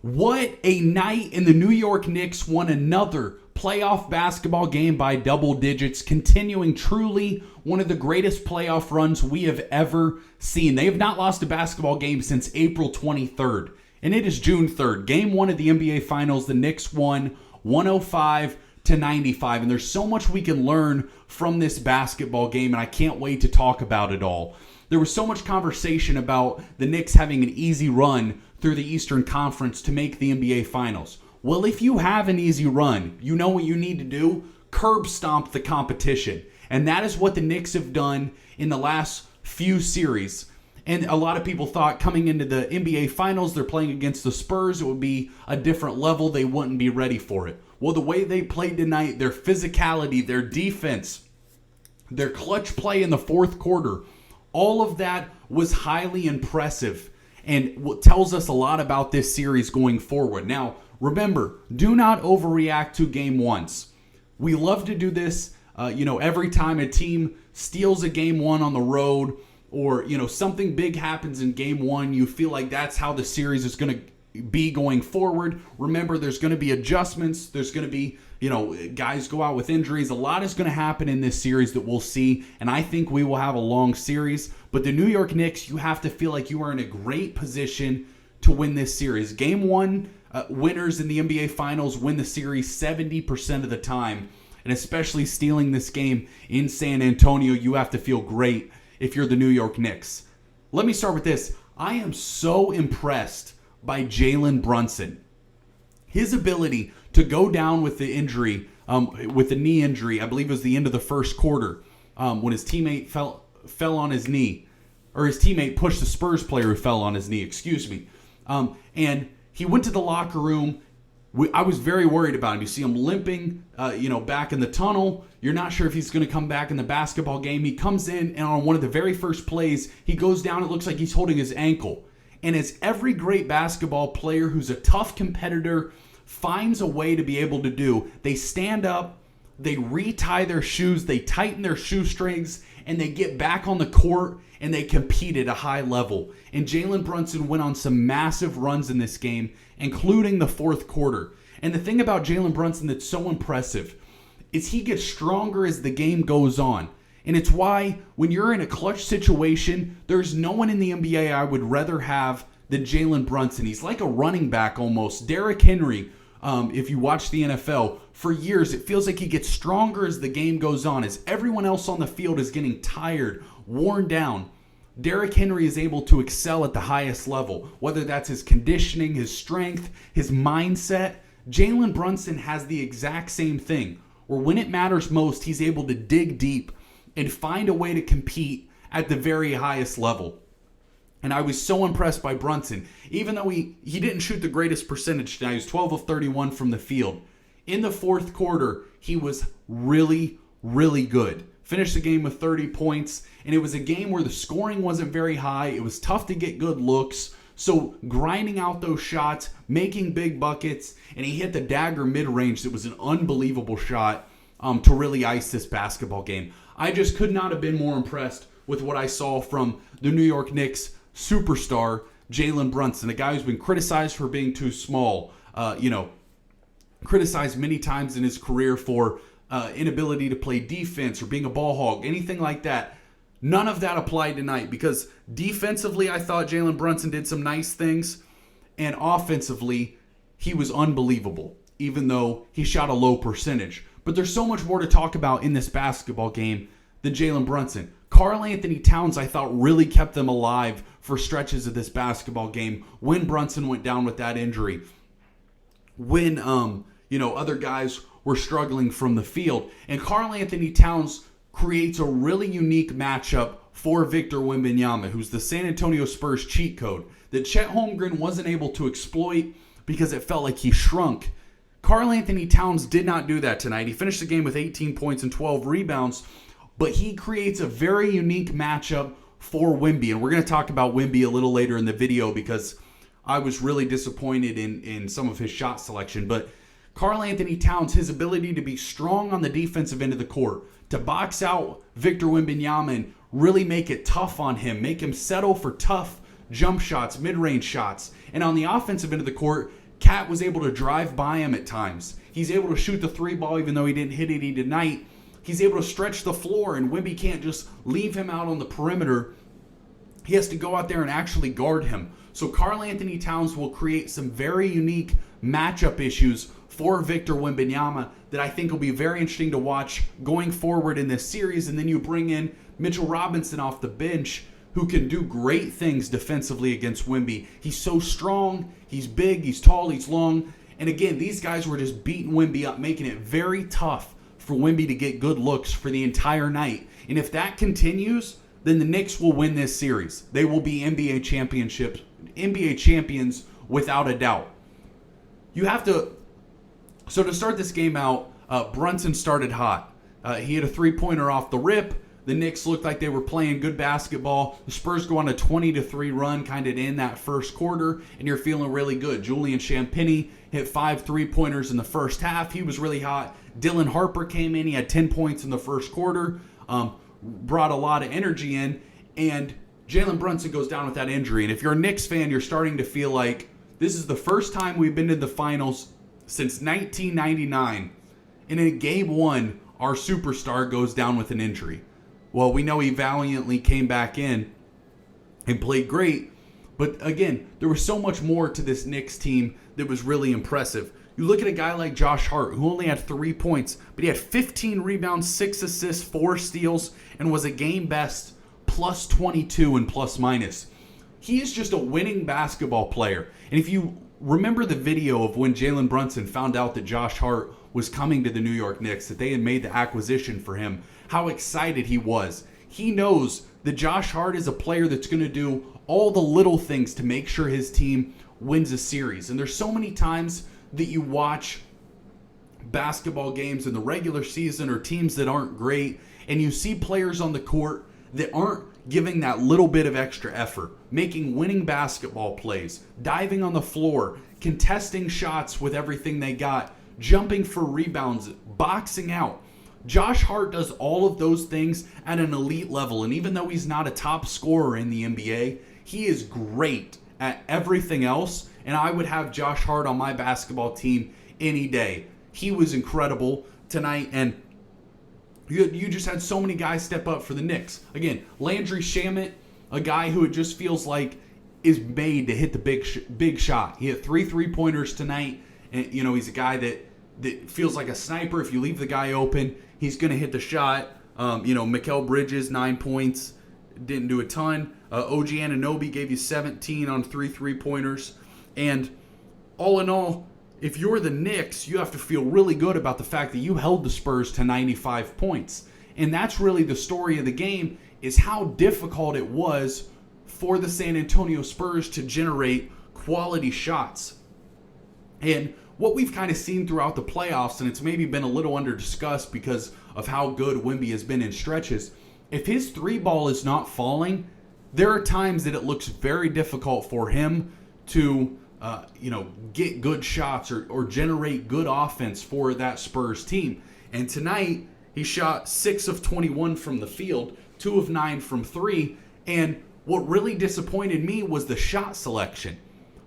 What a night, and the New York Knicks won another playoff basketball game by double digits, continuing truly one of the greatest playoff runs we have ever seen. They have not lost a basketball game since April 23rd, and it is June 3rd. Game 1 of the NBA Finals, the Knicks won 105-95, and there's so much we can learn from this basketball game, and I can't wait to talk about it all. There was so much conversation about the Knicks having an easy run through the Eastern Conference to make the NBA Finals. Well, if you have an easy run, you know what you need to do? Curb stomp the competition. And that is what the Knicks have done in the last few series. And a lot of people thought coming into the NBA Finals, they're playing against the Spurs, it would be a different level. They wouldn't be ready for it. Well, the way they played tonight, their physicality, their defense, their clutch play in the fourth quarter, all of that was highly impressive and tells us a lot about this series going forward. Now, remember, do not overreact to game ones. We love to do this, every time a team steals a game one on the road or, something big happens in game one, you feel like that's how the series is going to be going forward. Remember, there's going to be adjustments. There's going to be, guys go out with injuries. A lot is going to happen in this series that we'll see, and I think we will have a long series. But the New York Knicks, you have to feel like you are in a great position to win this series. Game one winners in the NBA Finals win the series 70% of the time, and especially stealing this game in San Antonio, you have to feel great if you're the New York Knicks. Let me start with this. I am so impressed by Jalen Brunson. His ability to go down with the injury, with the knee injury, I believe it was the end of the first quarter, when his teammate fell on his knee, or his teammate pushed the Spurs player who fell on his knee, and he went to the locker room. I was very worried about him. You see him limping, back in the tunnel. You're not sure if he's going to come back in the basketball game. He comes in, and on one of the very first plays, he goes down. It looks like he's holding his ankle. And as every great basketball player who's a tough competitor finds a way to be able to do, they stand up, they retie their shoes, they tighten their shoestrings, and they get back on the court and they compete at a high level. And Jalen Brunson went on some massive runs in this game, including the fourth quarter. And the thing about Jalen Brunson that's so impressive is he gets stronger as the game goes on. And it's why when you're in a clutch situation, there's no one in the NBA I would rather have than Jalen Brunson. He's like a running back almost. Derrick Henry, if you watch the NFL, for years it feels like he gets stronger as the game goes on. As everyone else on the field is getting tired, worn down, Derrick Henry is able to excel at the highest level. Whether that's his conditioning, his strength, his mindset, Jalen Brunson has the exact same thing. Where when it matters most, he's able to dig deep and find a way to compete at the very highest level. And I was so impressed by Brunson. Even though he didn't shoot the greatest percentage tonight, he was 12 of 31 from the field. In the fourth quarter, he was really, really good. Finished the game with 30 points, and it was a game where the scoring wasn't very high. It was tough to get good looks. So grinding out those shots, making big buckets, and he hit the dagger mid-range. That was an unbelievable shot to really ice this basketball game. I just could not have been more impressed with what I saw from the New York Knicks superstar, Jalen Brunson, a guy who's been criticized for being too small, criticized many times in his career for inability to play defense or being a ball hog, anything like that. None of that applied tonight because defensively, I thought Jalen Brunson did some nice things, and offensively, he was unbelievable, even though he shot a low percentage. But there's so much more to talk about in this basketball game than Jalen Brunson. Karl-Anthony Towns, I thought, really kept them alive for stretches of this basketball game when Brunson went down with that injury. When, other guys were struggling from the field. And Karl-Anthony Towns creates a really unique matchup for Victor Wembanyama, who's the San Antonio Spurs cheat code that Chet Holmgren wasn't able to exploit because it felt like he shrunk. Karl-Anthony Towns did not do that tonight. He finished the game with 18 points and 12 rebounds, but he creates a very unique matchup for Wemby. And we're going to talk about Wemby a little later in the video because I was really disappointed in some of his shot selection. But Karl-Anthony Towns, his ability to be strong on the defensive end of the court, to box out Victor Wembanyama and really make it tough on him, make him settle for tough jump shots, mid-range shots. And on the offensive end of the court, Cat was able to drive by him at times. He's able to shoot the three ball even though he didn't hit any tonight. He's able to stretch the floor, and Wemby can't just leave him out on the perimeter. He has to go out there and actually guard him. So Karl-Anthony Towns will create some very unique matchup issues for Victor Wembanyama that I think will be very interesting to watch going forward in this series. And then you bring in Mitchell Robinson off the bench, who can do great things defensively against Wemby. He's so strong, he's big, he's tall, he's long. And again, these guys were just beating Wemby up, making it very tough for Wemby to get good looks for the entire night. And if that continues, then the Knicks will win this series. They will be NBA champions without a doubt. So to start this game out, Brunson started hot. He had a three-pointer off the rip. The Knicks looked like they were playing good basketball. The Spurs go on a 20-3 run kind of in that first quarter, and you're feeling really good. Julian Champagnie hit 5 3-pointers in the first half. He was really hot. Dylan Harper came in. He had 10 points in the first quarter, brought a lot of energy in, and Jalen Brunson goes down with that injury. And if you're a Knicks fan, you're starting to feel like this is the first time we've been to the finals since 1999. And in game one, our superstar goes down with an injury. Well, we know he valiantly came back in and played great. But again, there was so much more to this Knicks team that was really impressive. You look at a guy like Josh Hart, who only had 3 points, but he had 15 rebounds, 6 assists, 4 steals, and was a game best plus 22 and plus minus. He is just a winning basketball player. And if you remember the video of when Jalen Brunson found out that Josh Hart was coming to the New York Knicks, that they had made the acquisition for him, how excited he was. He knows that Josh Hart is a player that's going to do all the little things to make sure his team wins a series. And there's so many times that you watch basketball games in the regular season or teams that aren't great, and you see players on the court that aren't giving that little bit of extra effort, making winning basketball plays, diving on the floor, contesting shots with everything they got, jumping for rebounds, boxing out. Josh Hart does all of those things at an elite level, and even though he's not a top scorer in the NBA, he is great at everything else, and I would have Josh Hart on my basketball team any day. He was incredible tonight, and you just had so many guys step up for the Knicks. Again, Landry Shamet, a guy who it just feels like is made to hit the big shot. He had 3 3-pointers tonight, and he's a guy that feels like a sniper. If you leave the guy open, he's going to hit the shot. Mikal Bridges, 9 points, didn't do a ton. OG Anunoby gave you 17 on 3 3-pointers. And all in all, if you're the Knicks, you have to feel really good about the fact that you held the Spurs to 95 points. And that's really the story of the game, is how difficult it was for the San Antonio Spurs to generate quality shots. And what we've kind of seen throughout the playoffs, and it's maybe been a little under-discussed because of how good Wemby has been in stretches, if his 3-ball is not falling, there are times that it looks very difficult for him to get good shots or generate good offense for that Spurs team. And tonight, he shot 6 of 21 from the field, 2 of 9 from 3, and what really disappointed me was the shot selection.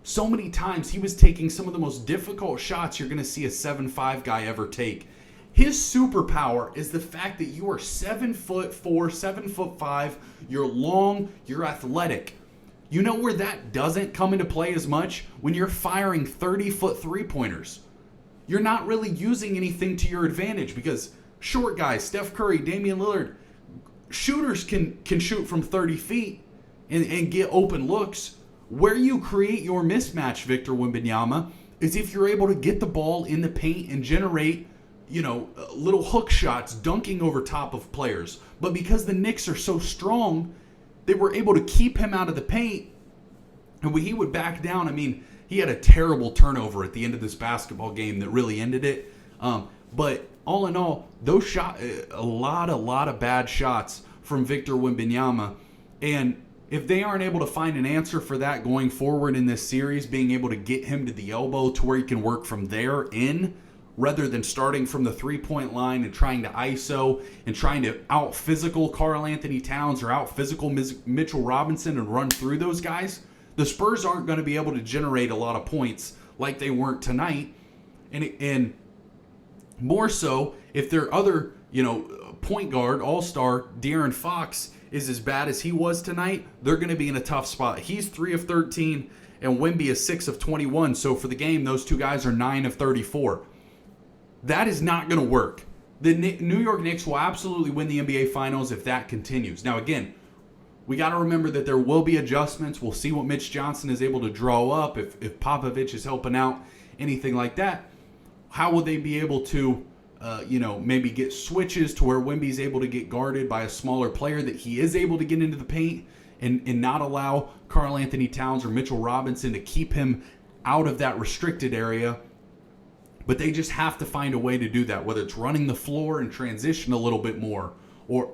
So many times he was taking some of the most difficult shots you're going to see a 7'5" guy ever take. His superpower is the fact that you are 7'4", 7'5", you're long, you're athletic. You know where that doesn't come into play as much? When you're firing 30-foot 3-pointers. You're not really using anything to your advantage because short guys, Steph Curry, Damian Lillard, shooters can shoot from 30 feet and get open looks. Where you create your mismatch, Victor Wembanyama, is if you're able to get the ball in the paint and generate, little hook shots, dunking over top of players. But because the Knicks are so strong, they were able to keep him out of the paint. And when he would back down, he had a terrible turnover at the end of this basketball game that really ended it. But all in all, those shots, a lot of bad shots from Victor Wembanyama. And if they aren't able to find an answer for that going forward in this series, being able to get him to the elbow to where he can work from there in, rather than starting from the 3-point line and trying to ISO and trying to out-physical Karl-Anthony Towns or out-physical Mitchell Robinson and run through those guys, the Spurs aren't going to be able to generate a lot of points like they weren't tonight. And more so, if their other, point guard, all-star, De'Aaron Fox, is as bad as he was tonight, they're going to be in a tough spot. He's 3 of 13, and Wemby is 6 of 21. So for the game, those two guys are 9 of 34. That is not going to work. The New York Knicks will absolutely win the NBA Finals if that continues. Now, again, we got to remember that there will be adjustments. We'll see what Mitch Johnson is able to draw up, if Popovich is helping out, anything like that. How will they be able to, maybe get switches to where Wemby's able to get guarded by a smaller player, that he is able to get into the paint and not allow Karl-Anthony Towns or Mitchell Robinson to keep him out of that restricted area. But they just have to find a way to do that, whether it's running the floor and transition a little bit more, or,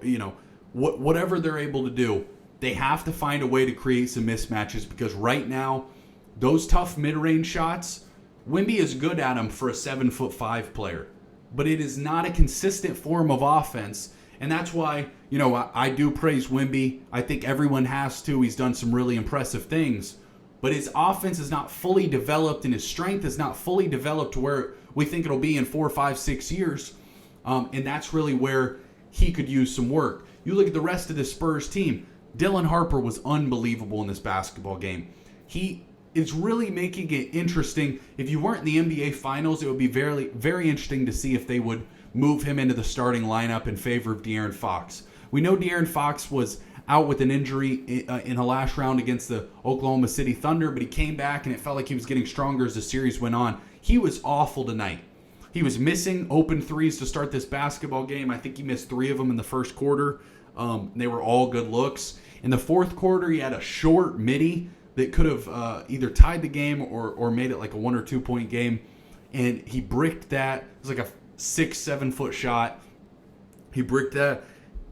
whatever they're able to do. They have to find a way to create some mismatches, because right now, those tough mid-range shots, Wemby is good at them for a 7'5" player, but it is not a consistent form of offense. And that's why, I do praise Wemby. I think everyone has to. He's done some really impressive things. But his offense is not fully developed, and his strength is not fully developed to where we think it'll be in 4, 5, 6 years. And that's really where he could use some work. You look at the rest of the Spurs team. Dylan Harper was unbelievable in this basketball game. He is really making it interesting. If you weren't in the NBA Finals, it would be very, very interesting to see if they would move him into the starting lineup in favor of De'Aaron Fox. We know De'Aaron Fox was out with an injury in the last round against the Oklahoma City Thunder, but he came back and it felt like he was getting stronger as the series went on. He was awful tonight. He was missing open threes to start this basketball game. I think he missed 3 of them in the first quarter. They were all good looks. In the fourth quarter, he had a short midi that could have either tied the game or made it like a 1 or 2 point game. And he bricked that. It was like a 6-7 foot shot. He bricked that.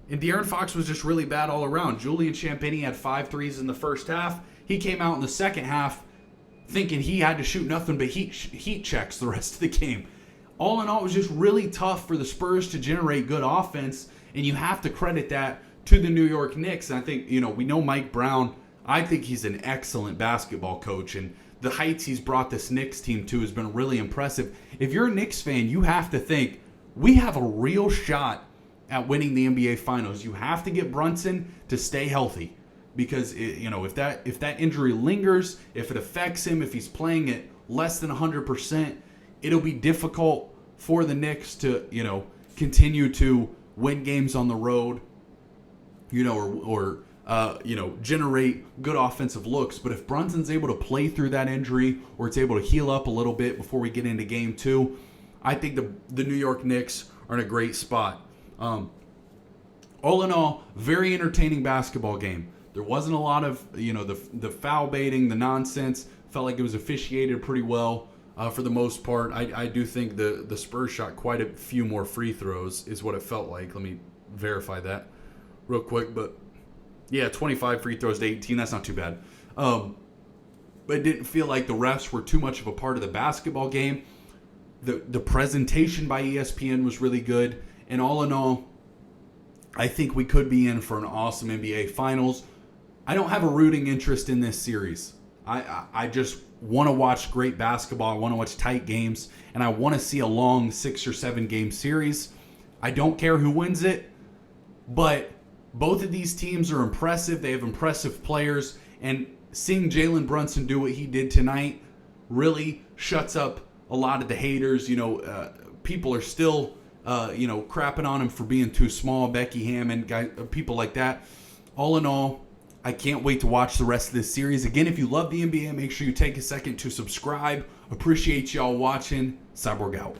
And De'Aaron Fox was just really bad all around. Julian Champagnie had 5 threes in the first half. He came out in the second half thinking he had to shoot nothing but heat checks the rest of the game. All in all, it was just really tough for the Spurs to generate good offense, and you have to credit that to the New York Knicks. And I think, we know Mike Brown. I think he's an excellent basketball coach, and the heights he's brought this Knicks team to has been really impressive. If you're a Knicks fan, you have to think, we have a real shot at winning the NBA Finals. You have to get Brunson to stay healthy, because if that injury lingers, if it affects him, if he's playing at less than 100%, it'll be difficult for the Knicks to continue to win games on the road, or generate good offensive looks. But if Brunson's able to play through that injury, or it's able to heal up a little bit before we get into game 2, I think the New York Knicks are in a great spot. All in all, very entertaining basketball game. There wasn't a lot of, the foul baiting, the nonsense. Felt like it was officiated pretty well for the most part. I do think the Spurs shot quite a few more free throws, is what it felt like. Let me verify that real quick. But yeah, 25 free throws to 18. That's not too bad. But it didn't feel like the refs were too much of a part of the basketball game. The presentation by ESPN was really good. And all in all, I think we could be in for an awesome NBA Finals. I don't have a rooting interest in this series. I just want to watch great basketball. I want to watch tight games. And I want to see a long 6 or 7 game series. I don't care who wins it. But both of these teams are impressive. They have impressive players. And seeing Jalen Brunson do what he did tonight really shuts up a lot of the haters. People are still crapping on him for being too small. Becky Hammond, people like that. All in all, I can't wait to watch the rest of this series. Again, if you love the NBA, make sure you take a second to subscribe. Appreciate y'all watching. Cyborg out.